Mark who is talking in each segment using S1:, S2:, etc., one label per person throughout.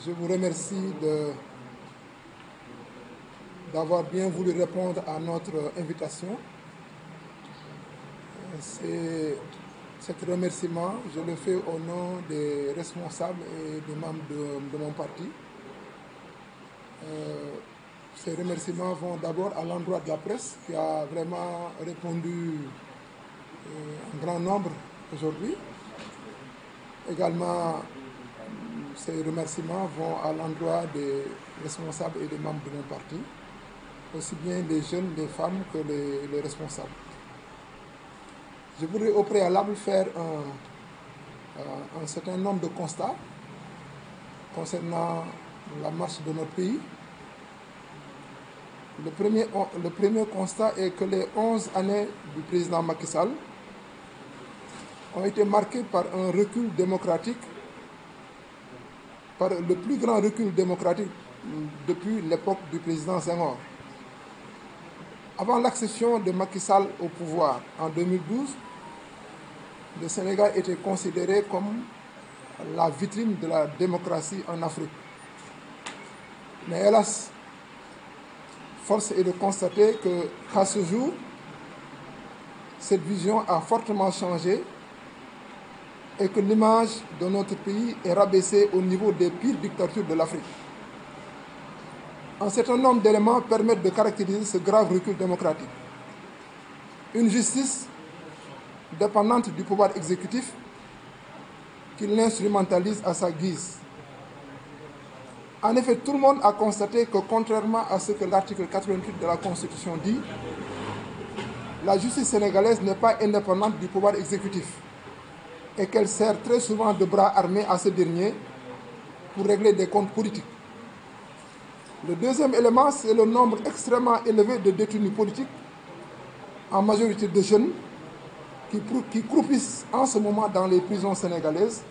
S1: Je vous remercie d'avoir bien voulu répondre à notre invitation. Cet remerciement, je le fais au nom des responsables et des membres de mon parti. Ces remerciements vont d'abord à l'endroit de la presse qui a vraiment répondu en grand nombre aujourd'hui. Également, ces remerciements vont à l'endroit des responsables et des membres de mon parti, aussi bien les jeunes, les femmes que les responsables. Je voudrais au préalable faire un certain nombre de constats concernant la marche de notre pays. Le premier constat est que les 11 années du président Macky Sall ont été marquées par un recul démocratique, par le plus grand recul démocratique depuis l'époque du président Senghor. Avant l'accession de Macky Sall au pouvoir en 2012, le Sénégal était considéré comme la vitrine de la démocratie en Afrique. Mais hélas, force est de constater qu'à ce jour, cette vision a fortement changé et que l'image de notre pays est rabaissée au niveau des pires dictatures de l'Afrique. Un certain nombre d'éléments permettent de caractériser ce grave recul démocratique. Une justice dépendante du pouvoir exécutif qui l'instrumentalise à sa guise. En effet, tout le monde a constaté que, contrairement à ce que l'article 88 de la Constitution dit, la justice sénégalaise n'est pas indépendante du pouvoir exécutif et qu'elle sert très souvent de bras armés à ce dernier pour régler des comptes politiques. Le deuxième élément, c'est le nombre extrêmement élevé de détenus politiques, en majorité de jeunes, qui croupissent en ce moment dans les prisons sénégalaises,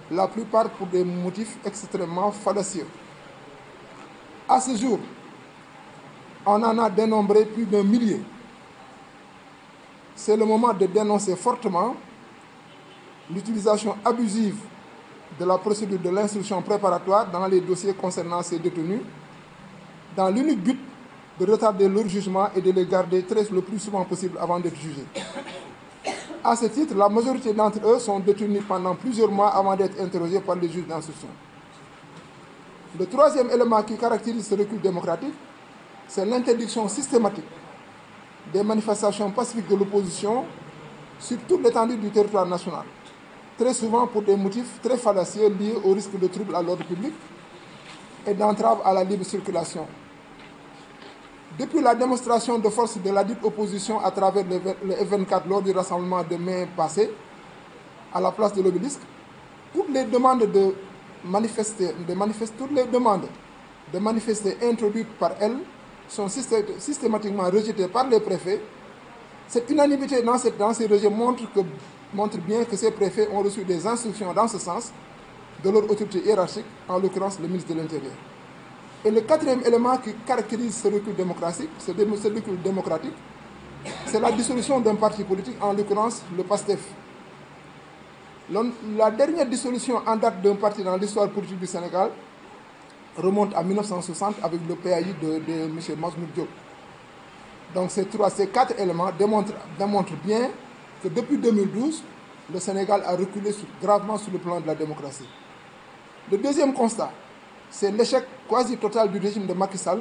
S1: la plupart pour des motifs extrêmement fallacieux. À ce jour, on en a dénombré plus d'1 millier. C'est le moment de dénoncer fortement l'utilisation abusive de la procédure de l'instruction préparatoire dans les dossiers concernant ces détenus, dans l'unique but de retarder leur jugement et de les garder le plus souvent possible avant d'être jugés. À ce titre, la majorité d'entre eux sont détenus pendant plusieurs mois avant d'être interrogés par les juges d'instruction. Le troisième élément qui caractérise ce recul démocratique, c'est l'interdiction systématique des manifestations pacifiques de l'opposition sur toute l'étendue du territoire national, très souvent pour des motifs très fallacieux liés au risque de troubles à l'ordre public et d'entrave à la libre circulation. Depuis la démonstration de force de la dite opposition à travers le F24 lors du rassemblement de mai passé, à la place de l'Obélisque, toutes les demandes de manifester introduites par elle sont systématiquement rejetées par les préfets. Cette unanimité dans ces rejets montre bien que ces préfets ont reçu des instructions dans ce sens de leur autorité hiérarchique, en l'occurrence le ministre de l'Intérieur. Et le quatrième élément qui caractérise ce recul démocratique, c'est la dissolution d'un parti politique, en l'occurrence le PASTEF. La dernière dissolution en date d'un parti dans l'histoire politique du Sénégal remonte à 1960 avec le PAI de M. Mazmoud Diop. Donc ces 4 éléments démontrent bien que depuis 2012, le Sénégal a reculé gravement sur le plan de la démocratie. Le deuxième constat, c'est l'échec quasi total du régime de Macky Sall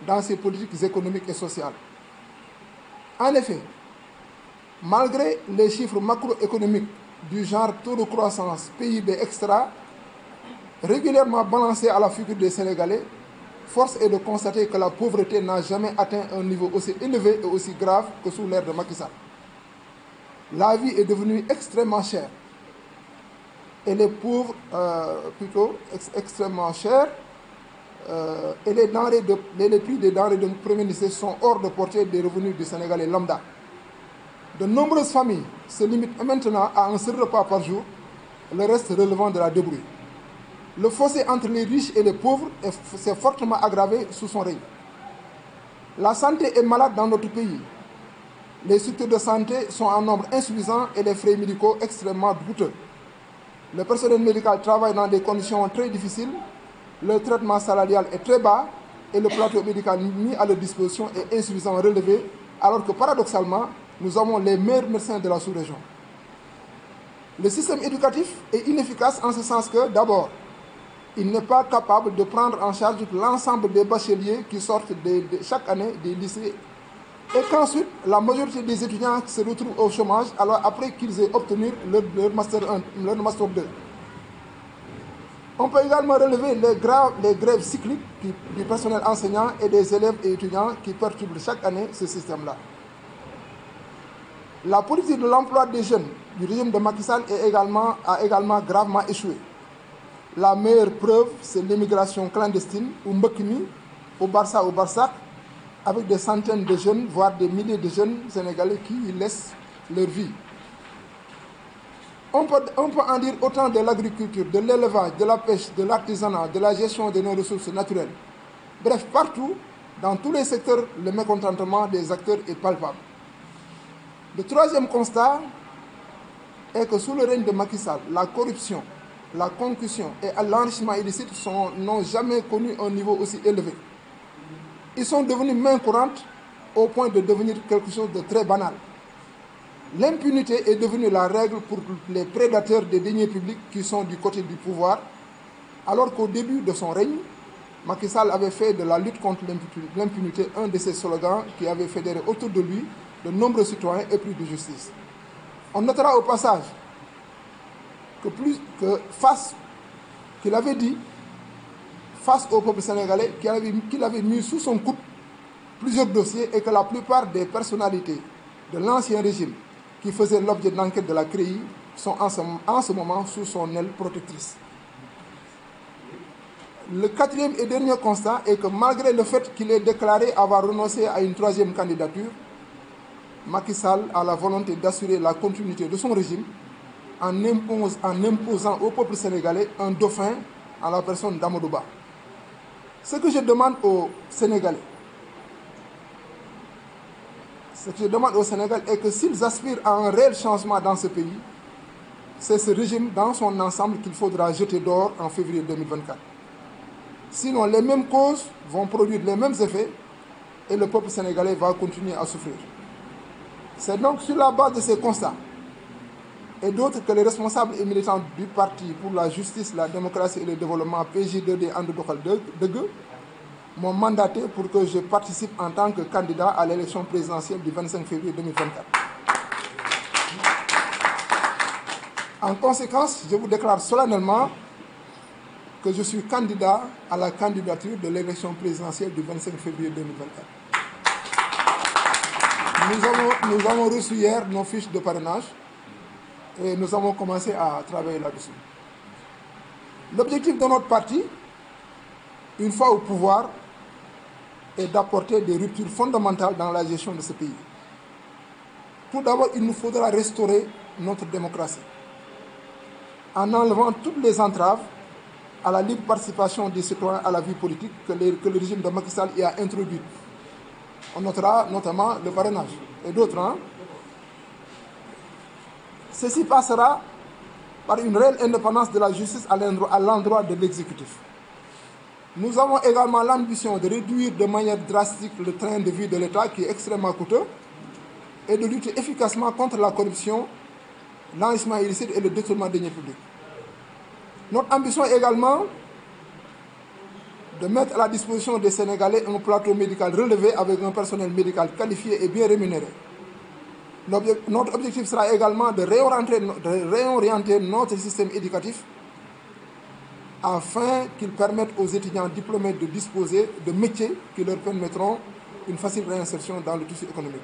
S1: dans ses politiques économiques et sociales. En effet, malgré les chiffres macroéconomiques du genre taux de croissance, PIB extra, régulièrement balancés à la figure des Sénégalais, force est de constater que la pauvreté n'a jamais atteint un niveau aussi élevé et aussi grave que sous l'ère de Macky Sall. La vie est devenue extrêmement chère. Et les pauvres, extrêmement chers, et les prix des denrées de première nécessité sont hors de portée des revenus du Sénégalais lambda. De nombreuses familles se limitent maintenant à un seul repas par jour, le reste relevant de la débrouille. Le fossé entre les riches et les pauvres s'est fortement aggravé sous son règne. La santé est malade dans notre pays. Les structures de santé sont en nombre insuffisant et les frais médicaux extrêmement coûteux. Le personnel médical travaille dans des conditions très difficiles Le traitement salarial est très bas et le plateau médical mis à leur disposition est insuffisamment relevé, alors que paradoxalement, nous avons les meilleurs médecins de la sous-région. Le système éducatif est inefficace en ce sens que, d'abord, il n'est pas capable de prendre en charge l'ensemble des bacheliers qui sortent chaque année des lycées et qu'ensuite, la majorité des étudiants se retrouvent au chômage alors après qu'ils aient obtenu leur Master 1, leur Master 2. On peut également relever les grèves cycliques du personnel enseignant et des élèves et étudiants qui perturbent chaque année ce système-là. La politique de l'emploi des jeunes du régime de Macky Sall a également gravement échoué. La meilleure preuve, c'est l'immigration clandestine ou Mbekimi, au Barça, au Barsac, avec des centaines de jeunes, voire des milliers de jeunes sénégalais qui y laissent leur vie. On peut en dire autant de l'agriculture, de l'élevage, de la pêche, de l'artisanat, de la gestion de nos ressources naturelles. Bref, partout, dans tous les secteurs, le mécontentement des acteurs est palpable. Le troisième constat est que sous le règne de Macky Sall, la corruption, la concussion et l'enrichissement illicite n'ont jamais connu un niveau aussi élevé. Ils sont devenus main courante au point de devenir quelque chose de très banal. L'impunité est devenue la règle pour les prédateurs des deniers publics qui sont du côté du pouvoir, alors qu'au début de son règne, Macky Sall avait fait de la lutte contre l'impunité un de ses slogans qui avait fédéré autour de lui de nombreux citoyens épris de justice. On notera au passage qu'il avait dit face au peuple sénégalais qu'il avait mis sous son coude plusieurs dossiers et que la plupart des personnalités de l'ancien régime qui faisaient l'objet de l'enquête de la CREI sont en ce moment sous son aile protectrice. Le quatrième et dernier constat est que malgré le fait qu'il ait déclaré avoir renoncé à une troisième candidature, Macky Sall a la volonté d'assurer la continuité de son régime en imposant au peuple sénégalais un dauphin en la personne d'Amadou Ba. Ce que je demande aux Sénégalais, est que s'ils aspirent à un réel changement dans ce pays, c'est ce régime dans son ensemble qu'il faudra jeter dehors en février 2024. Sinon, les mêmes causes vont produire les mêmes effets et le peuple sénégalais va continuer à souffrir. C'est donc sur la base de ces constats et d'autres que les responsables et militants du Parti pour la justice, la démocratie et le développement PJ2D Andoudokhal Deug m'ont mandaté pour que je participe en tant que candidat à l'élection présidentielle du 25 février 2024. En conséquence, je vous déclare solennellement que je suis candidat à la candidature de l'élection présidentielle du 25 février 2024. Nous avons reçu hier nos fiches de parrainage et nous avons commencé à travailler là-dessus. L'objectif de notre parti, une fois au pouvoir, est d'apporter des ruptures fondamentales dans la gestion de ce pays. Tout d'abord, il nous faudra restaurer notre démocratie en enlevant toutes les entraves à la libre participation des citoyens à la vie politique que le régime de Macky Sall y a introduite. On notera notamment le parrainage et d'autres. Ceci passera par une réelle indépendance de la justice à l'endroit de l'exécutif. Nous avons également l'ambition de réduire de manière drastique le train de vie de l'État qui est extrêmement coûteux et de lutter efficacement contre la corruption, l'enrichissement illicite et le détournement des deniers publics. Notre ambition est également de mettre à la disposition des Sénégalais un plateau médical relevé avec un personnel médical qualifié et bien rémunéré. Notre objectif sera également de réorienter notre système éducatif afin qu'il permette aux étudiants diplômés de disposer de métiers qui leur permettront une facile réinsertion dans le tissu économique.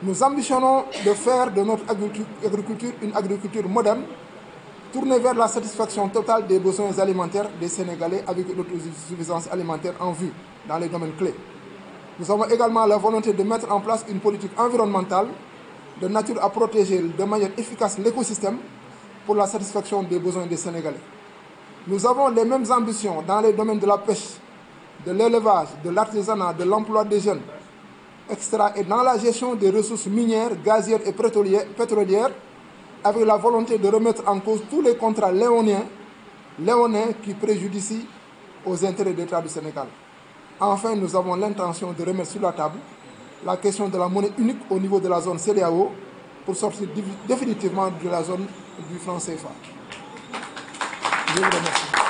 S1: Nous ambitionnons de faire de notre agriculture une agriculture moderne, tournée vers la satisfaction totale des besoins alimentaires des Sénégalais avec une autosuffisance alimentaire en vue dans les domaines clés. Nous avons également la volonté de mettre en place une politique environnementale de nature à protéger de manière efficace l'écosystème pour la satisfaction des besoins des Sénégalais. Nous avons les mêmes ambitions dans les domaines de la pêche, de l'élevage, de l'artisanat, de l'emploi des jeunes, etc. et dans la gestion des ressources minières, gazières et pétrolières, avec la volonté de remettre en cause tous les contrats léoniens qui préjudicient aux intérêts de l'État du Sénégal. Enfin, nous avons l'intention de remettre sur la table la question de la monnaie unique au niveau de la zone CEDEAO pour sortir définitivement de la zone du franc CFA. Je vous remercie.